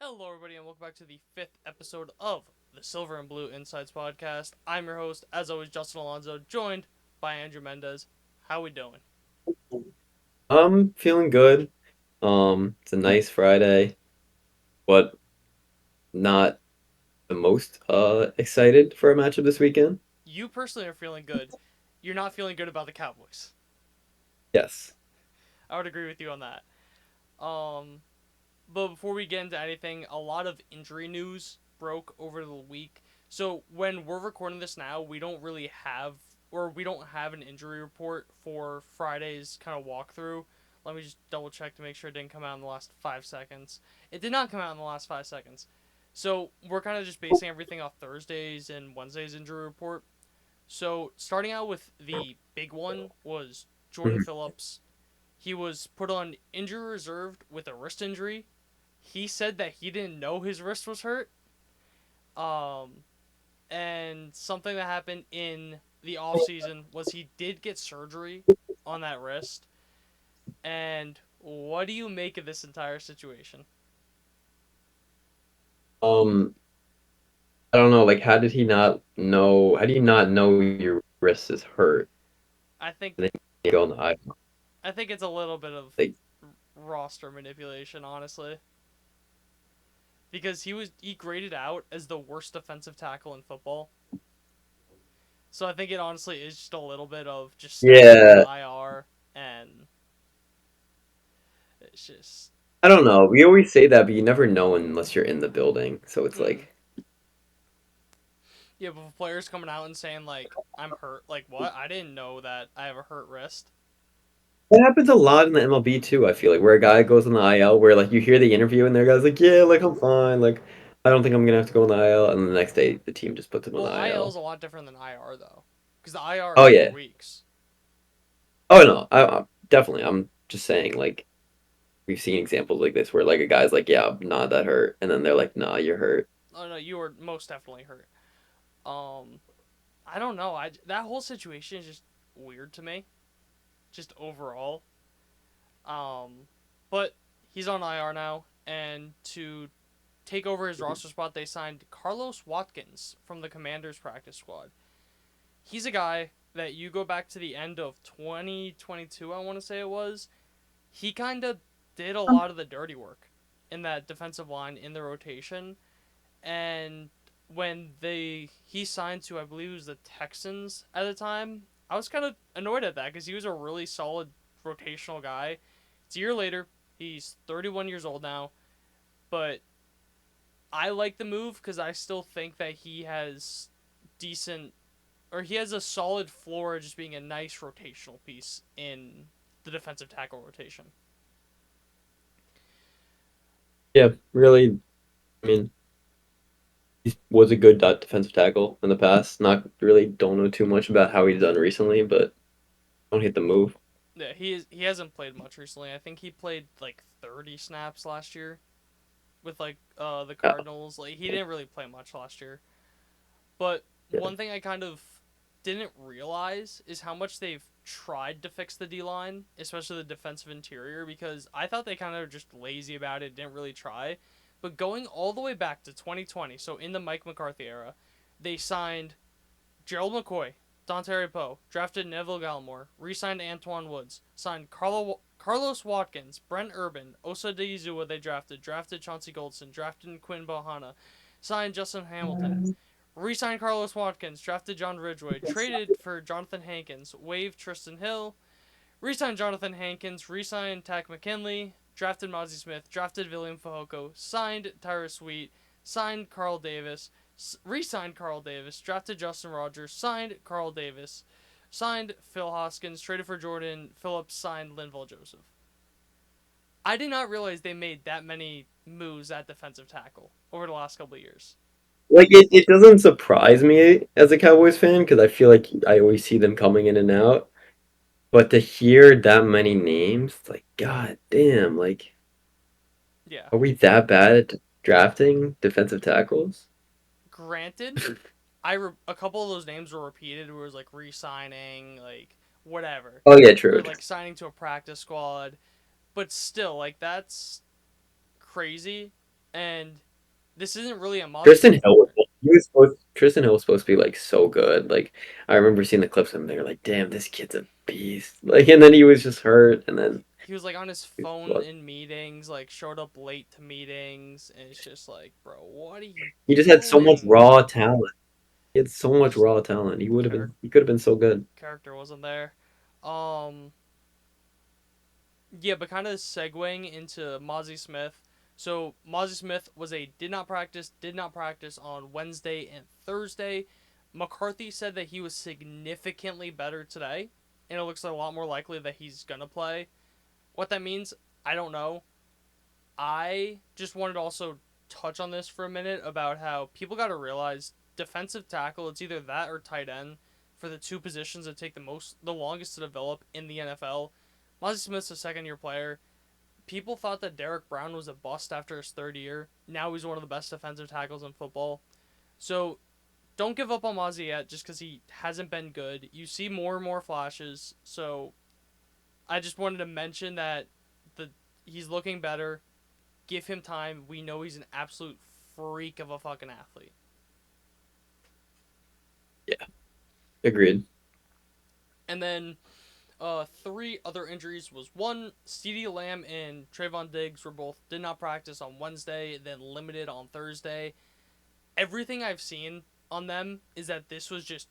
Hello, everybody, and welcome back to the fifth episode of the Silver and Blue Insights podcast. I'm your host, as always, Justin Alonso, joined by Andrew Mendez. How we doing? I'm feeling good. It's a nice Friday, but not the most excited for a matchup this weekend. You personally are feeling good. You're not feeling good about the Cowboys. Yes. I would agree with you on that. Um, but before we get into anything, a lot of injury news broke over the week. So when we're recording this now, we don't have an injury report for Friday's kind of walkthrough. Let me just double check to make sure it didn't come out in the last 5 seconds. It did not come out in the last 5 seconds. So we're kind of just basing everything off Thursday's and Wednesday's injury report. So starting out with the big one was Jordan Mhm. Phillips. He was put on injury reserved with a wrist injury. He said that he didn't know his wrist was hurt. Um, and something that happened in the off season was he did get surgery on that wrist. And what do you make of this entire situation? Um, I don't know. Like, how did he not know? How do you not know your wrist is hurt? I think And then you go on the eye. I think it's a little bit of Like, roster manipulation, honestly, because he graded out as the worst defensive tackle in football. So I think it honestly is just a little bit of just stacking him on yeah, IR, and it's just I don't know. We always say that, but you never know unless you're in the building. So it's mm. like Yeah, but players coming out and saying like I'm hurt, like what? I didn't know that I have a hurt wrist. it happens a lot in the MLB too. I feel like where a guy goes on the IL, where like you hear the interview and their guy's like, "Yeah, like I'm fine. Like I don't think I'm gonna have to go on the IL," and the next day the team just puts him on the Well, IL is IL. a lot different than IR though, because the IR is Oh four yeah. weeks. Oh no. I definitely. I'm just saying. Like we've seen examples like this where like a guy's like, "Yeah, I'm not that hurt," and then they're like, "Nah, you're hurt." Oh no, you were most definitely hurt. Um, I don't know. I that whole situation is just weird to me, just overall. Um, but he's on IR now, and to take over his roster spot, they signed Carlos Watkins from the Commanders practice squad. He's a guy that you go back to the end of 2022, I want to say it was. He kind of did a lot of the dirty work in that defensive line in the rotation. And when he signed to, I believe it was the Texans at the time, I was kind of annoyed at that because he was a really solid rotational guy. It's a year later. He's 31 years old now, but I like the move because I still think that he has decent, or he has a solid floor, just being a nice rotational piece in the defensive tackle rotation. Yeah, really. I mean, he was a good defensive tackle in the past. Not really. Don't know too much about how he's done recently, but don't hate the move. Yeah, he hasn't played much recently. I think he played like 30 snaps last year with like the Yeah, Cardinals. Like he didn't really play much last year. But yeah, one thing I kind of didn't realize is how much they've tried to fix the D line, especially the defensive interior, because I thought they kind of were just lazy about it, didn't really try. But going all the way back to 2020, so in the Mike McCarthy era, they signed Gerald McCoy, Dontari Poe, drafted Neville Gallimore, re-signed Antoine Woods, signed Carlos Watkins, Brent Urban, Osa Osadezua they drafted Chauncey Goldson, drafted Quinn Bohanna, signed Justin Hamilton, re-signed Carlos Watkins, drafted John Ridgeway, traded for Jonathan Hankins, waived Tristan Hill, re-signed Jonathan Hankins, re-signed Tack McKinley, drafted Mozzie Smith, drafted William Fehoko, signed Tyrus Sweet, signed Carl Davis, re-signed Carl Davis, drafted Justin Rogers, signed Carl Davis, signed Phil Hoskins, traded for Jordan Phillips, signed Linval Joseph. I did not realize they made that many moves at defensive tackle over the last couple of years. like it doesn't surprise me as a Cowboys fan because I feel like I always see them coming in and out. But to hear that many names, like god damn, like Yeah. are we that bad at drafting defensive tackles? Granted, a couple of those names were repeated. Where it was like re-signing, like whatever, Oh yeah, true. or like signing to a practice squad. But still, like that's crazy. And this isn't really a Mozzie Tristan Smith Hill was moment. Tristan Hill was supposed to be like so good. Like I remember seeing the clips of him. They were like, "Damn, this kid's a beast." Like, and then he was just hurt, and then He was like on his he was phone fucked. in meetings, like showed up late to meetings, and it's just like, bro, what are you He just had so much doing? raw talent. He had so much Just raw talent. char- He could have been so good. character wasn't there. Um, yeah, but kind of segueing into Mozzie Smith. So Mozzie Smith was a did not practice on Wednesday and Thursday. McCarthy said that he was significantly better today, and it looks a lot more likely that he's gonna play. What that means, I don't know. I just wanted to also touch on this for a minute about how people got to realize defensive tackle, it's either that or tight end for the two positions that take the longest to develop in the NFL. Mozzie Smith's a second year player. People thought that Derek Brown was a bust after his third year. Now he's one of the best defensive tackles in football. So don't give up on Mozzie yet just because he hasn't been good. You see more and more flashes. So I just wanted to mention that the he's looking better. Give him time. We know he's an absolute freak of a fucking athlete. Yeah, agreed. And then three other injuries was one, CeeDee Lamb and Trayvon Diggs were both did not practice on Wednesday, then limited on Thursday. Everything I've seen on them is that this was just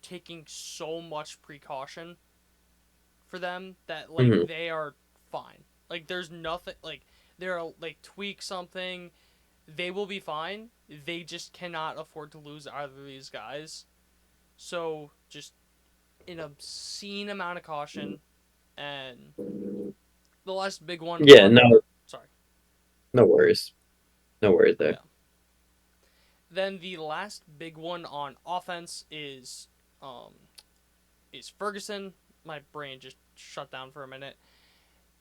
taking so much precaution for them that like Hmm. they are fine. Like there's nothing like they're like tweak something, they will be fine. They just cannot afford to lose either of these guys. So just an obscene amount of caution. And the last big one Yeah, on, no, or sorry, no worries, no worries there. yeah. Then the last big one on offense um is Ferguson. My brain just shut down for a minute.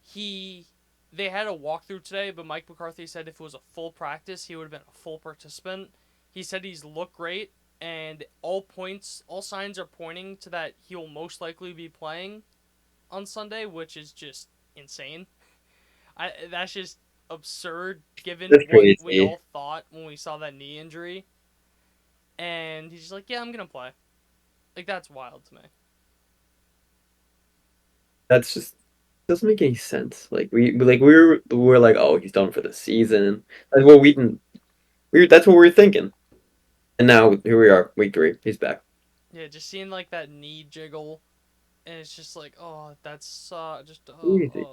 He they had a walkthrough today, but Mike McCarthy said if it was a full practice, he would have been a full participant. He said he's looked great, and all signs are pointing to that he will most likely be playing on Sunday, which is just insane. That's just absurd given That's what we crazy. all thought when we saw that knee injury. And he's just like, yeah, I'm gonna play. Like that's wild to me. That's just doesn't make any sense. We were like, oh, he's done for the season. That's what we didn't. That's what we were thinking. And now here we are, week 3. He's back. Yeah, just seeing like that knee jiggle, and it's just like, oh, that's just Crazy.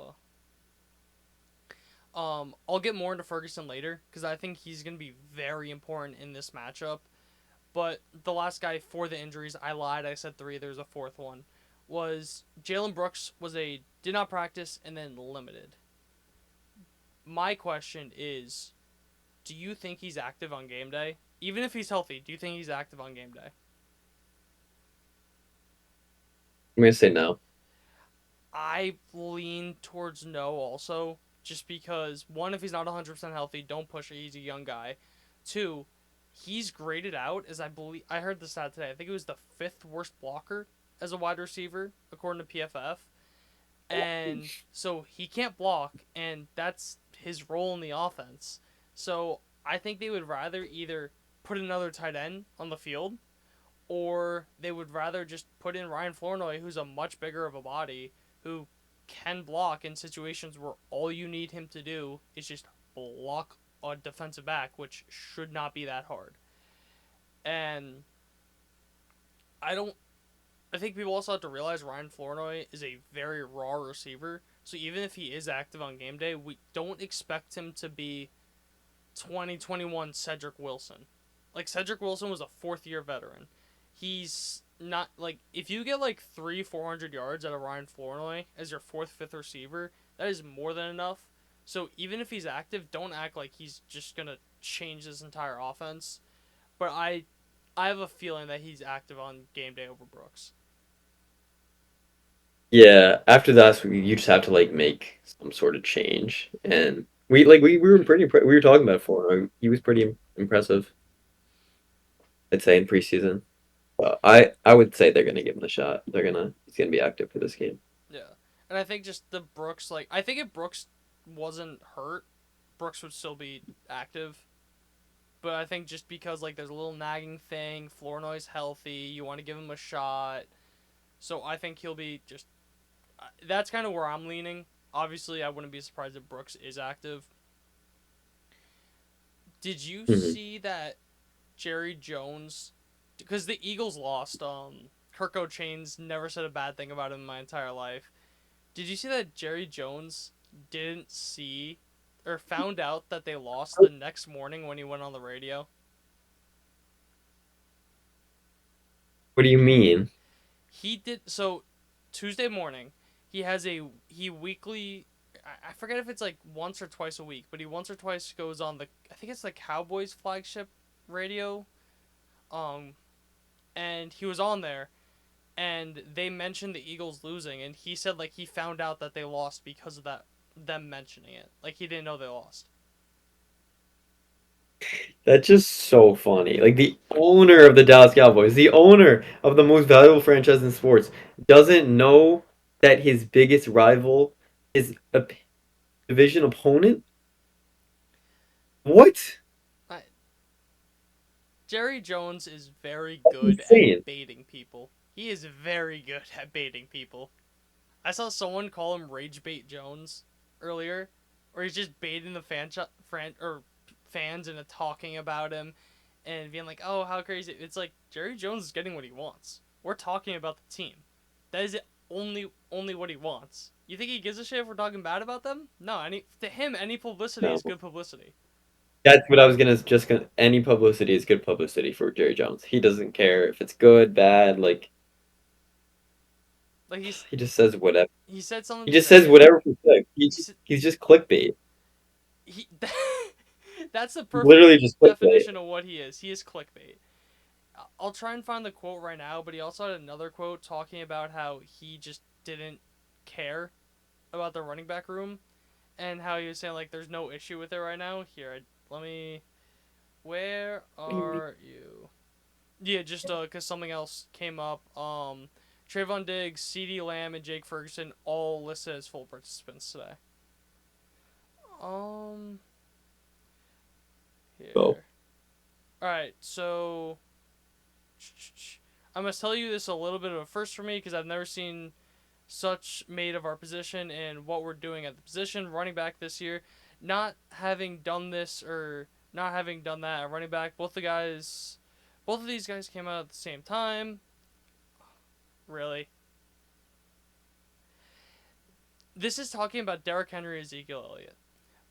I'll get more into Ferguson later because I think he's gonna be very important in this matchup. But the last guy for the injuries, I lied. I said three. There's a fourth one. Was Jalen Brooks was a did not practice and then limited. My question is, do you think he's active on game day? Even if he's healthy, do you think he's active on game day? I'm gonna say no. I lean towards no also, just because one, if he's not 100% healthy, don't push it. He's a young guy. Two, he's graded out as I heard the stat today. I think it was the fifth worst blocker as a wide receiver according to PFF, and so he can't block, and that's his role in the offense. So I think they would rather either put another tight end on the field, or they would rather just put in Ryan Flournoy, who's a much bigger of a body, who can block in situations where all you need him to do is just block a defensive back, which should not be that hard. And I don't. I think people also have to realize Ryan Flournoy is a very raw receiver. So even if he is active on game day, we don't expect him to be 2021 Cedric Wilson. Like Cedric Wilson was a fourth year veteran. He's not like if you get like 300-400 yards out of Ryan Flournoy as your fourth, fifth receiver, that is more than enough. So even if he's active, don't act like he's just gonna change this entire offense. But I have a feeling that he's active on game day over Brooks. Yeah, after that, you just have to like make some sort of change, and we were we were talking about it before. He was pretty impressive, I'd say in preseason. I would say they're gonna give him the shot. He's gonna be active for this game. Yeah, and I think just the Brooks I think if Brooks wasn't hurt, Brooks would still be active. But I think just because like there's a little nagging thing, Flournoy's healthy, you want to give him a shot. So I think he'll be just. That's kind of where I'm leaning. Obviously, I wouldn't be surprised if Brooks is active. Did you Mhm. see that Jerry Jones? Because the Eagles lost. Kirk O'Chain's never said a bad thing about him in my entire life. Did you see that Jerry Jones didn't see or found out that they lost the next morning when he went on the radio? What do you mean? He did so Tuesday morning. He has he weekly. I forget if it's like once or twice a week, but he once or twice goes on the. I think it's the Cowboys flagship radio. Um, and he was on there, and they mentioned the Eagles losing, and he said like he found out that they lost because of that them mentioning it. Like he didn't know they lost. That's just so funny. Like the owner of the Dallas Cowboys, the owner of the most valuable franchise in sports, doesn't know that his biggest rival is a division opponent? What? I, Jerry Jones is very That's good at insane. baiting people. He is very good at baiting people. I saw someone call him Rage Bait Jones earlier, or he's just baiting the fans into talking about him and being like, "Oh, how crazy!" It's like Jerry Jones is getting what he wants. We're talking about the team. That is only what he wants. You think he gives a shit if we're talking bad about them? No. To him, any publicity No. is good publicity. That's what I was gonna any publicity is good publicity for Jerry Jones. He doesn't care if it's good, bad, like Like he just says whatever. he said something He just says today. whatever for clicks. He said He's just clickbait. he. That's the He's perfect literally just clickbait. definition of what he is. He is clickbait. I'll try and find the quote right now, but he also had another quote talking about how he just didn't care about the running back room and how he was saying like there's no issue with it right now. Here, let me. Where What do you mean? are you? Yeah, just cause something else came up. Trayvon Diggs, C.D. Lamb, and Jake Ferguson all listed as full participants today. Um, Oh. here. All right, so I must tell you this is a little bit of a first for me because I've never seen such made of our position and what we're doing at the position running back this year. Not having done this or not having done that at running back, both of these guys came out at the same time. Really, this is talking about Derrick Henry and Ezekiel Elliott.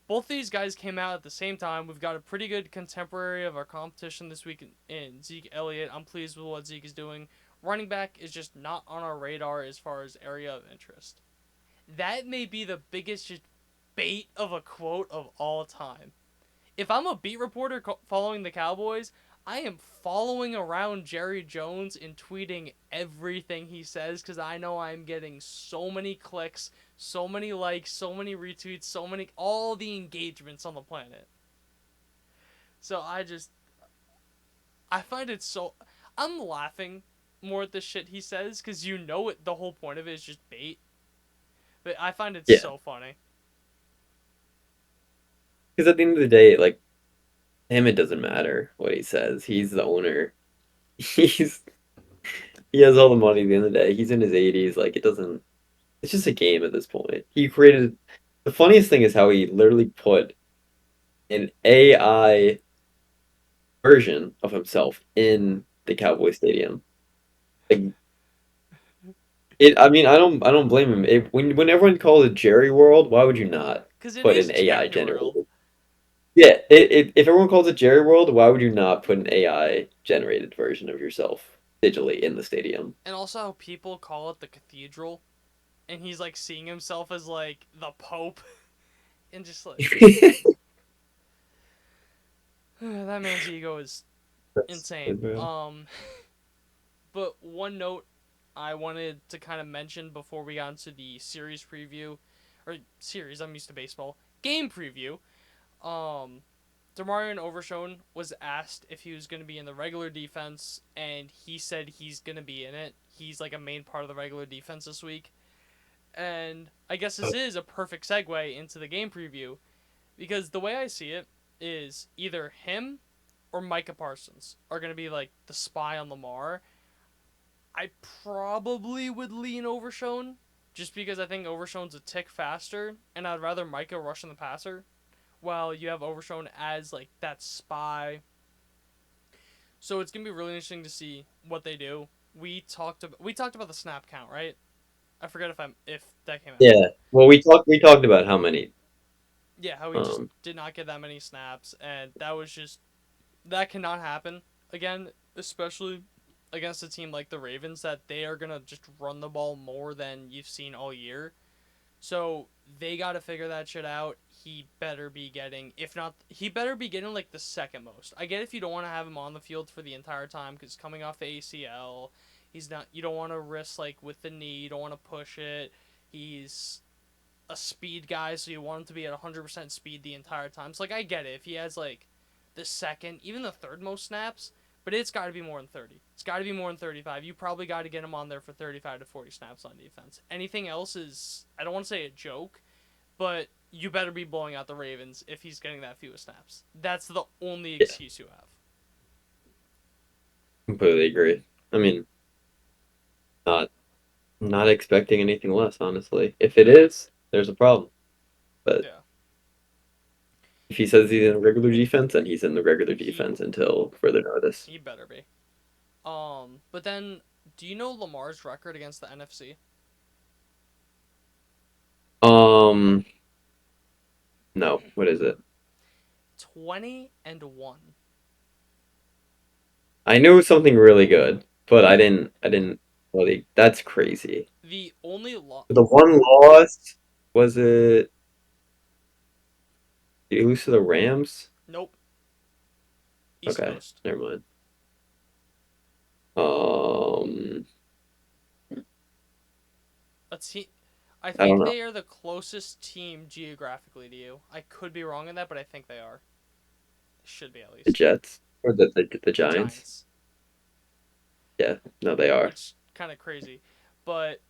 Both of these guys came out at the same time. We've got a pretty good contemporary of our competition this week in Zeke Elliott. I'm pleased with what Zeke is doing. Running back is just not on our radar as far as area of interest. That may be the biggest just bait of a quote of all time. If I'm a beat reporter following the Cowboys, I am following around Jerry Jones and tweeting everything he says because I know I'm getting so many clicks, so many likes, so many retweets, all the engagements on the planet. So I find it so. I'm laughing more at the shit he says because you know it. The whole point of it is just bait. But I find it Yeah. so funny. Because at the end of the day, like him, it doesn't matter what he says. He's the owner. He's he has all the money at the end of the day. He's in his 80s. Like it doesn't. It's just a game at this point. He created. The funniest thing is how he literally put an AI version of himself in the Cowboy Stadium. Like it. I mean, I don't blame him. When everyone calls it Jerry World, why would you not Because it put is an AI Jerry World. generated? Yeah, if everyone calls it Jerry World, why would you not put an AI generated version of yourself digitally in the stadium? And also how people call it the cathedral. And he's like seeing himself as like the Pope. And just like, that man's ego is That's insane. But one note I wanted to kind of mention before we got into the series preview, or series, I'm used to baseball, game preview. Um, Demarion Overshone was asked if he was going to be in the regular defense, and he said he's going to be in it. He's like a main part of the regular defense this week. And I guess this is a perfect segue into the game preview. Because the way I see it is either him or Micah Parsons are going to be like the spy on Lamar. I probably would lean Overshown just because I think Overshown's a tick faster, and I'd rather Micah rushing the passer while you have Overshown as like that spy. So it's gonna be really interesting to see what they do. We talked about the snap count, right? I forget if that came out. Yeah. Well, we talked about how many. Yeah, how he just Um, did not get that many snaps, and that cannot happen again, especially against a team like the Ravens that they are gonna just run the ball more than you've seen all year. So they got to figure that shit out. He better be getting, if not, he better be getting like the second most. I get if you don't want to have him on the field for the entire time because coming off the ACL, he's not. You don't want to risk like with the knee. You don't want to push it. He's a speed guy, so you want him to be at 100% speed the entire time. So like I get it if he has like the second, even the third most snaps, but it's got to be more than 30. It's got to be more than 35. You probably got to get him on there for 35 to 40 snaps on defense. Anything else is, I don't want to say a joke, but you better be blowing out the Ravens if he's getting that few snaps. That's the only yeah, excuse you have. completely agree. I mean, not not expecting anything less, honestly. If it is, there's a problem. But Yeah. if he says he's in a regular defense, then he's in the regular He defense until further notice. he better be. But then do you know Lamar's record against the NFC? Um, no, what is it? 20-1. I knew something really good, but I didn't really. That's crazy. The only The one loss was it? Did he lose to the Rams? Nope. East Okay, Coast. never mind. Um, Let's see. I I don't think know. they are the closest team geographically to you. I could be wrong in that, but I think they are. They should be at The least. Jets or the Giants? Giants, Yeah, no, they are. which kind of crazy, but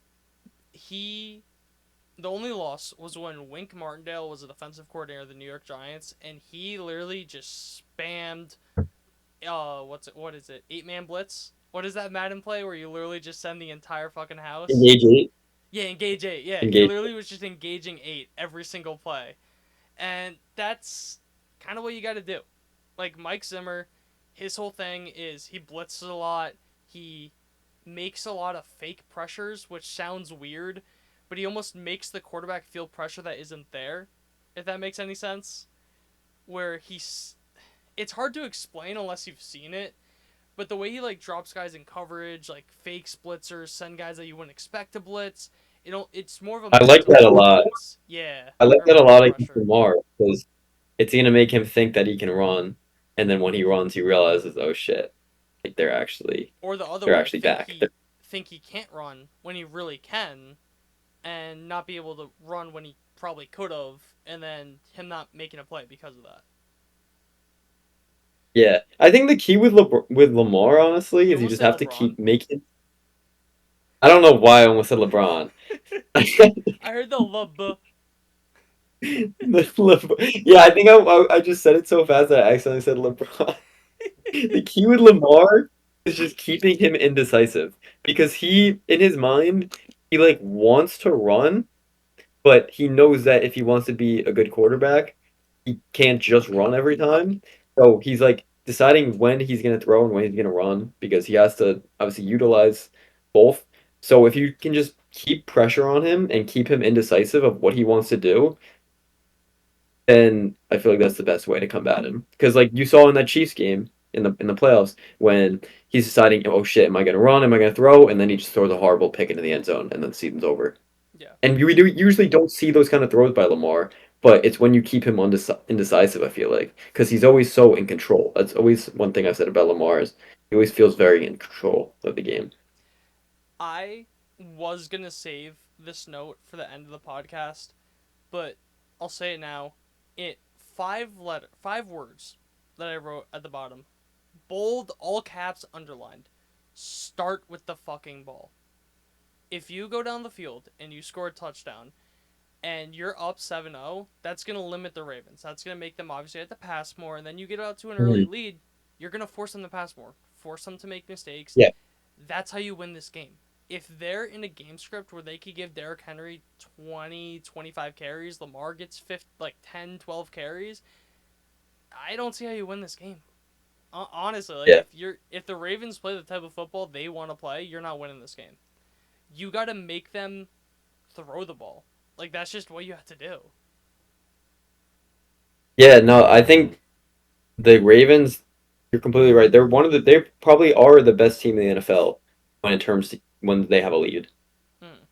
he the only loss was when Wink Martindale was a defensive coordinator of the New York Giants, and he literally just spammed what is it, 8-man blitz? What is that Madden play where you literally just send the entire fucking house? Engage eight. Yeah, engage 8. Yeah, he Engage. literally was just engaging 8 every single play. And that's kind of what you got to do. Like Mike Zimmer, his whole thing is he blitzes a lot. He makes a lot of fake pressures, which sounds weird, but he almost makes the quarterback feel pressure that isn't there. If that makes any sense, where it's hard to explain unless you've seen it, but the way he like drops guys in coverage, like fake splitzers, send guys that you wouldn't expect to blitz, it's more of a I like mental that a lot. defense. Yeah, I like or that a mental lot against pressure. Lamar because it's gonna make him think that he can run, and then when he runs, he realizes, oh shit, like Or the other they're way, actually back. think he can't run when he really can, and not be able to run when he probably could have, and then him not making a play because of that. Yeah, I think the key with with Lamar, honestly, You is you almost just said have to LeBron. keep making. I don't know why I almost said LeBron. I heard the lub. Yeah, I think I just said it so fast that I accidentally said LeBron. The key with Lamar is just keeping him indecisive because he, in his mind, he like wants to run, but he knows that if he wants to be a good quarterback, he can't just run every time. So he's like deciding when he's going to throw and when he's going to run because he has to obviously utilize both. So if you can just keep pressure on him and keep him indecisive of what he wants to do, then I feel like that's the best way to combat him. Because like you saw in that Chiefs game in the playoffs when he's deciding, oh shit, am I going to run? Am I going to throw? And then he just throws a horrible pick into the end zone, and then the season's over. Yeah, And we do usually don't see those kind of throws by Lamar, but it's when you keep him indecisive. I feel like because he's always so in control. That's always one thing I've said about Lamar is he always feels very in control of the game. I was gonna save this note for the end of the podcast, but I'll say it now. It 5 words that I wrote at the bottom, bold, all caps, underlined. Start with the fucking ball. If you go down the field and you score a touchdown, and you're up 7-0, that's going to limit the Ravens. That's going to make them obviously have to pass more. And then you get out to an early Mhm. lead, you're going to force them to pass more, force them to make mistakes. Yeah, That's how you win this game. If they're in a game script where they could give Derrick Henry 20, 25 carries, Lamar gets 50, like 10, 12 carries, I don't see how you win this game. Honestly, like yeah. if the Ravens play the type of football they want to play, you're not winning this game. You got to make them throw the ball. Like that's just what you have to do. Yeah, no, I think the Ravens, you're completely right. They probably are the best team in the NFL when they have a lead. Hmm.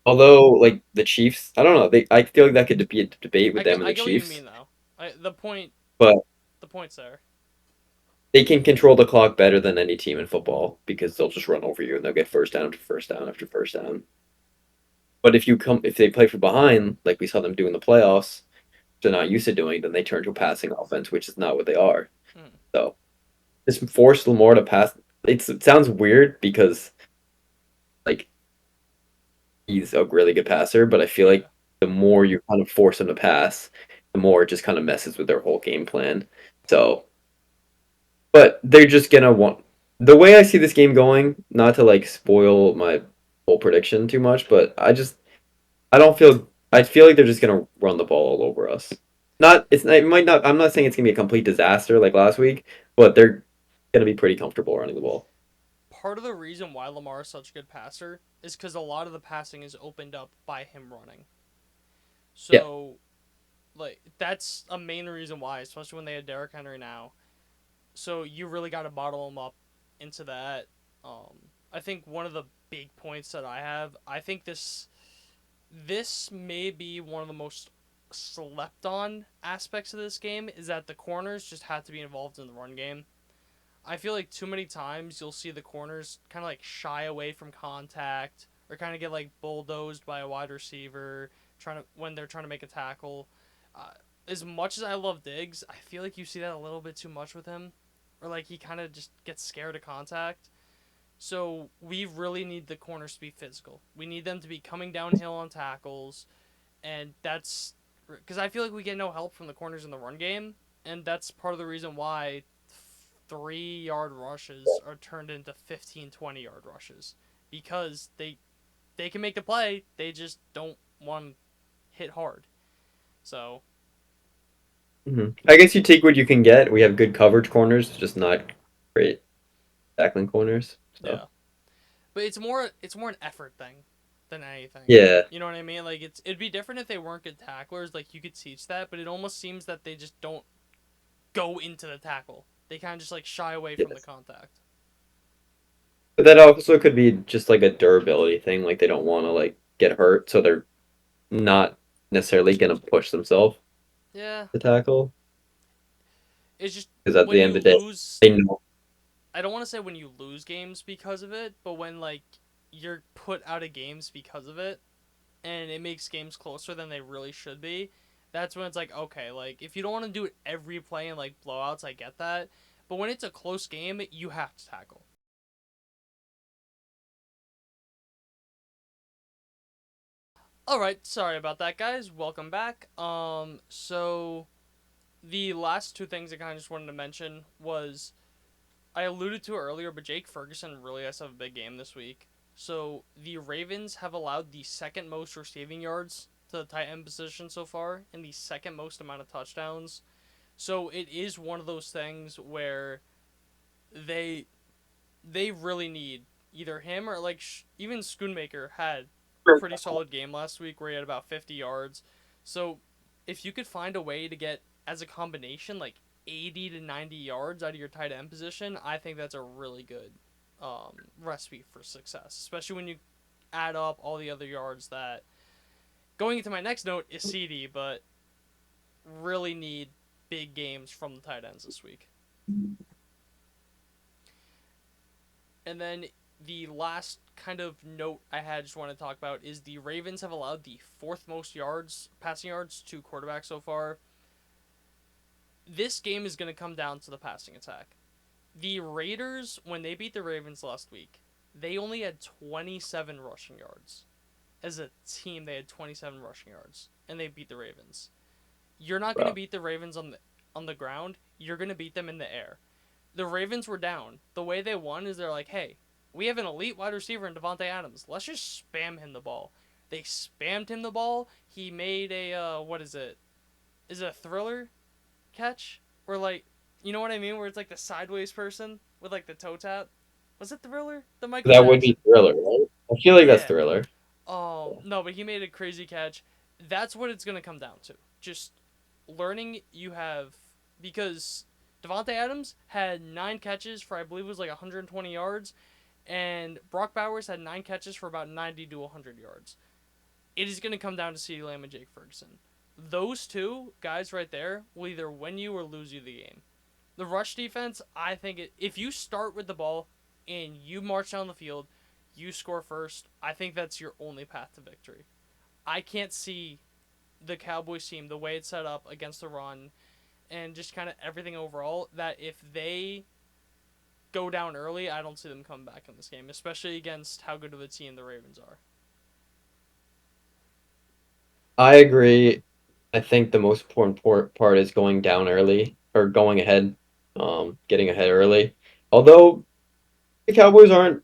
Although, like the Chiefs, I don't know. I feel like that could be a debate with them and I the get what you Chiefs, mean though. The point but the point's there. they can control the clock better than any team in football because they'll just run over you and they'll get first down after first down after first down. But if they play from behind, like we saw them do in the playoffs, they're not used to doing, then they turn to a passing offense, which is not what they are. Hmm. So just force Lamar to pass. It sounds weird because like he's a really good passer, but I feel Yeah. like the more you kind of force him to pass, the more it just kind of messes with their whole game plan. So, but they're just gonna want the way I see this game going, not to like spoil my whole prediction too much, but I don't feel I feel like they're just gonna run the ball all over us. Not it might not I'm not saying it's gonna be a complete disaster like last week, but they're gonna be pretty comfortable running the ball. Part of the reason why Lamar is such a good passer is because a lot of the passing is opened up by him running. Yeah. So like that's a main reason why, especially when they had Derrick Henry now. So you really got to bottle him up into that. Um, I think one of the big points that I have, I think this may be one of the most slept on aspects of this game is that the corners just have to be involved in the run game. I feel like too many times you'll see the corners kind of like shy away from contact or kind of get like bulldozed by a wide receiver trying to when they're trying to make a tackle. Uh, as much as I love Diggs, I feel like you see that a little bit too much with him, or like he kind of just gets scared of contact. So we really need the corners to be physical. We need them to be coming downhill on tackles, and that's because I feel like we get no help from the corners in the run game, and that's part of the reason why 3 yard rushes are turned into 15, 20 yard rushes because they can make the play, they just don't want to hit hard. So I guess you take what you can get. We have good coverage corners, just not great tackling corners. So yeah, but it's more an effort thing than anything. yeah, You know what I mean? Like it'd be different if they weren't good tacklers. Like you could teach that, but it almost seems that they just don't go into the tackle. They kind of just like shy away from the yes. contact. But that also could be just like a durability thing. Like they don't want to like get hurt, so they're not necessarily gonna push themselves Yeah, to tackle. it's just Because at when the end you of the day, lose. they know. I don't want to say when you lose games because of it, but when like you're put out of games because of it, and it makes games closer than they really should be. That's when it's like okay, like if you don't want to do it every play in like blowouts, I get that, but when it's a close game, you have to tackle. All right, sorry about that, guys. Welcome back. So the last two things I kind of just wanted to mention was I alluded to it earlier, but Jake Ferguson really has to have a big game this week. So the Ravens have allowed the second most receiving yards to the tight end position so far, and the second most amount of touchdowns. So it is one of those things where they they really need either him or like even Schoonmaker had a pretty solid game last week where he had about 50 yards. So if you could find a way to get as a combination like 80 to 90 yards out of your tight end position, I think that's a really good recipe for success, especially when you add up all the other yards that going into my next note is CD, but really need big games from the tight ends this week. And then the last kind of note I had just want to talk about is the Ravens have allowed the fourth most yards, passing yards to quarterbacks so far. This game is going to come down to the passing attack. The Raiders, when they beat the Ravens last week, they only had 27 rushing yards. as a team, they had 27 rushing yards, and they beat the Ravens. You're not going to bro. beat the Ravens on the ground. You're going to beat them in the air. The Ravens were down. The way they won is they're like, hey, we have an elite wide receiver in Devontae Adams. Let's just spam him the ball. They spammed him the ball. He made a what is it? Is it a thriller catch? Or like, you know what I mean? Where it's like the sideways person with like the toe tap. Was it Thriller? The Michael That would be Jackson. Thriller, right? I feel like that's Yeah. Thriller. No, but he made a crazy catch. That's what it's gonna come down to. Just learning you have because Devontae Adams had 9 catches for I believe it was like 120 yards, and Brock Bowers had 9 catches for about 90 to 100 yards. It is gonna come down to CeeDee Lamb and Jake Ferguson. Those two guys right there will either win you or lose you the game. The rush defense, I think if you start with the ball and you march down the field, you score first. I think that's your only path to victory. I can't see the Cowboys team the way it's set up against the run and just kind of everything overall that if they go down early, I don't see them coming back in this game, especially against how good of a team the Ravens are. I agree. I think the most important part is going down early or going ahead, getting ahead early. Although the Cowboys aren't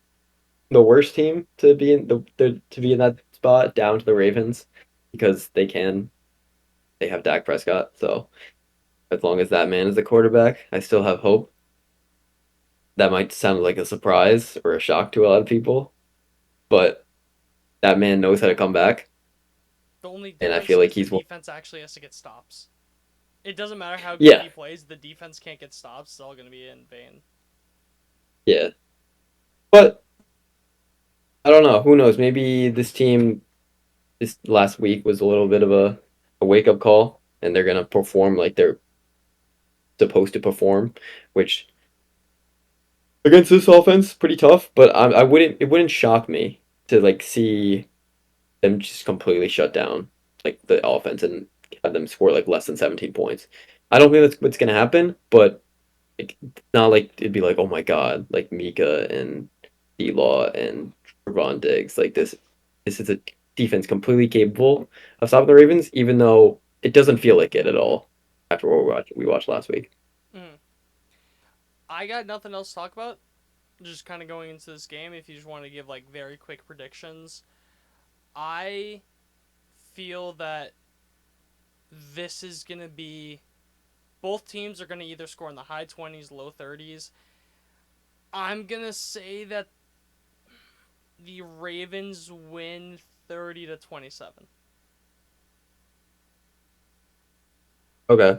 the worst team to be in to be in that spot, down to the Ravens, because they have Dak Prescott. So as long as that man is the quarterback, I still have hope. That might sound like a surprise or a shock to a lot of people, but that man knows how to come back, The only and I difference feel like is the he's one. defense actually has to get stops. It doesn't matter how good Yeah, he plays, the defense can't get stops. It's all going to be in vain. yeah. But I don't know. Who knows? Maybe this team this last week was a little bit of a wake up call, and they're gonna perform like they're supposed to perform, which against this offense pretty tough. But I wouldn't it wouldn't shock me to like see them just completely shut down like the offense and have them score like less than 17 points. I don't think that's what's gonna happen, but like, not like it'd be like, oh my god, like Mika and D-Law and Trevon Diggs. Like this is a defense completely capable of stopping the Ravens, even though it doesn't feel like it at all after what we watched last week. Mm. I got nothing else to talk about. Just kind of going into this game, if you just want to give like very quick predictions, I feel that this is going to be both teams are going to either score in the high 20s, low 30s. I'm going to say that the Ravens win 30 to 27. Okay.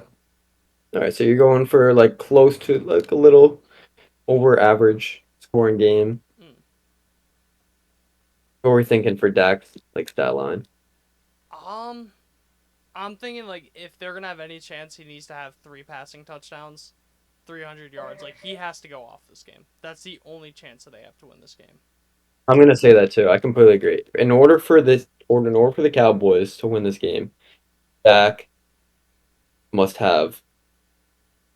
All right, so you're going for like close to like a little over average scoring game. Mm. What are we thinking for Dak's like stat line? Um I'm thinking like if they're going to have any chance he needs to have 3 passing touchdowns, 300 yards. Like he has to go off this game. That's the only chance that they have to win this game. I'm gonna say that too. I completely agree. In order for the Cowboys to win this game, Dak must have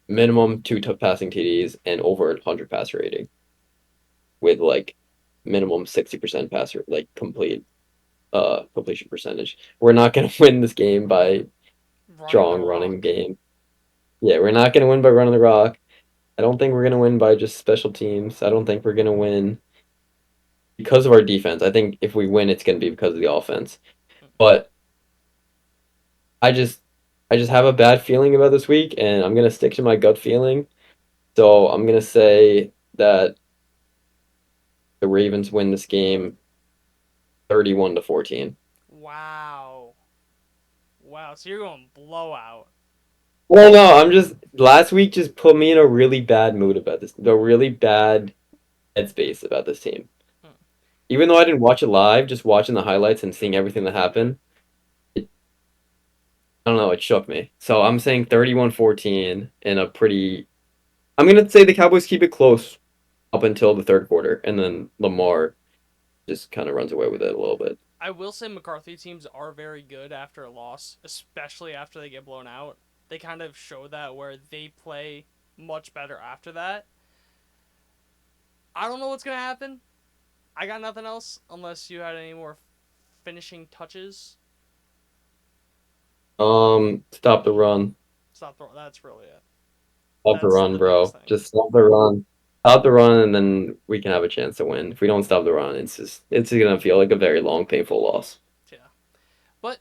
minimum two passing TDs and over 100 passer rating with like minimum 60% passer like completion percentage. We're not gonna win this game by Running the strong running rock. game. Yeah, we're not gonna win by running the rock. I don't think we're gonna win by just special teams. I don't think we're gonna win because of our defense. I think if we win, it's gonna be because of the offense. But I just I just have a bad feeling about this week, and I'm gonna stick to my gut feeling. So I'm gonna say that the Ravens win this game 31 to 14. Wow. Wow. So you're going blowout. Well, no, I'm just last week just put me in a really bad mood about this, the really bad headspace about this team. Hmm. Even though I didn't watch it live, just watching the highlights and seeing everything that happened, I don't know, it shook me. So I'm saying 31-14 in a pretty I'm gonna say the Cowboys keep it close up until the third quarter, and then Lamar just kind of runs away with it a little bit. I will say McCarthy teams are very good after a loss, especially after they get blown out. They kind of show that where they play much better after that. I don't know what's going to happen. I got nothing else unless you had any more finishing touches? Stop the run. Stop the. That's really it. Stop the That's run, the biggest bro. thing. Just stop the run. Stop the run, and then we can have a chance to win. If we don't stop the run, it's gonna feel like a very long, painful loss. Yeah, but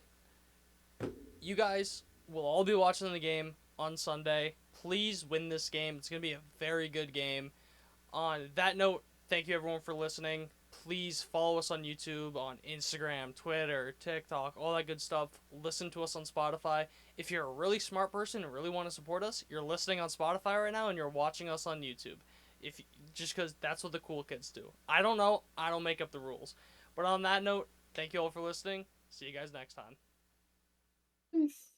you guys will all be watching the game on Sunday. Please win this game. It's gonna be a very good game. On that note, thank you everyone for listening. Please follow us on YouTube, on Instagram, Twitter, TikTok, all that good stuff. Listen to us on Spotify. If you're a really smart person and really want to support us, you're listening on Spotify right now and you're watching us on YouTube. If just because that's what the cool kids do. I don't know. I don't make up the rules. But on that note, thank you all for listening. See you guys next time. Peace.